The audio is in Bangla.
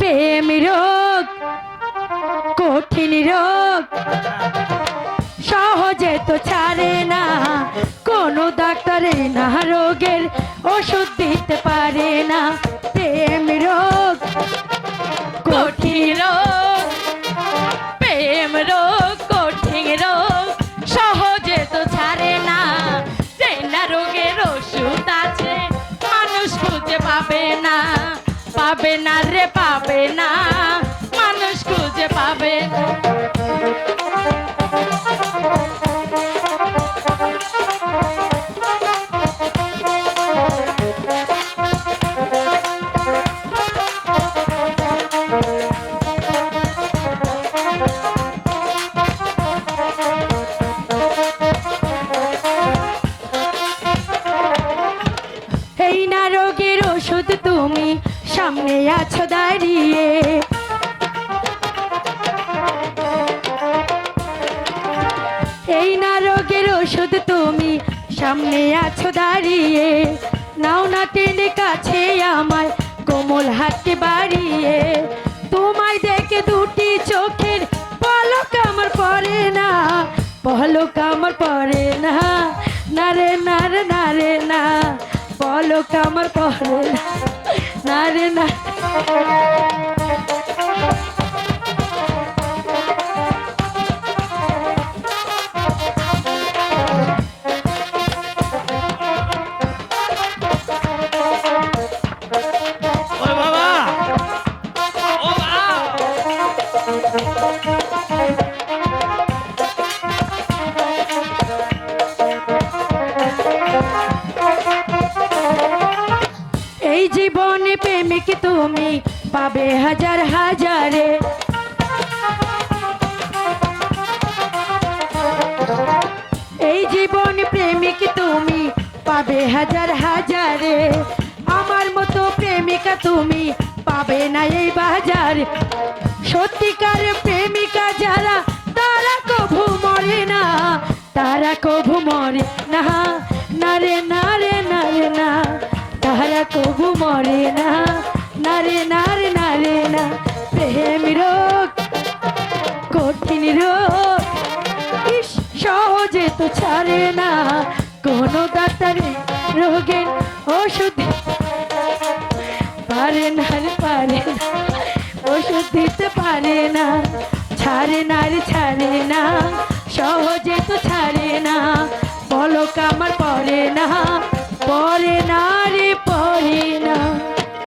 প্রেম রোগ কঠিন রোগ সহজে তো ছাড়ে না, কোনো ডাক্তারে না রোগের ওষুধ দিতে পারে না। প্রেম রোগ কঠিন রোগ, প্রেম রোগ কঠিন রোগ সহজে তো ছাড়ে না, যে না রোগের ওষুধ আছে মানুষ খুঁজে পাবে না, পাবে না রে পাবে না, মানুষ খুঁজে পাবে না। এই না রোগের ওষুধ তুমি সামনে আছো দাঁড়িয়ে, এই না রোগের ওষুধ তুমি সামনে আছো দাঁড়িয়ে, নাও না টেনে কাছে আমায় কোমল হাতে বাড়িয়ে, তোমায় দেখে দুটি চোখের পলক আমার পড়ে না, পলক আমার পড়ে না, না রে না রে না রে না, পলক আমার পড়ে না, না রে না। এই জীবনে প্রেমিক তুমি পাবে হাজার হাজারে, এই জীবনে প্রেমিক তুমি পাবে হাজার হাজারে, আমার মতো প্রেমিকা তুমি পাবে না এই বাজার, সত্যিকার প্রেমিকা যারা তারা কভু মরে না, তারা কভু মরে না, না রে না রে না রে না, তারা কভু মরে না, না রে না রে না রে না। প্রেম রোগ কঠিন রোগ ইস সহজে তো ছাড়ে না, কোনো ডাক্তারে রোগের ওষুধ পারে না রে পারে না, ওষুধ দিতে পারে না, ছাড়ে না রে ছাড়ে না, সহজে তো ছাড়ে না, পলক আমার পড়ে না, পড়ে না রে পড়ে না।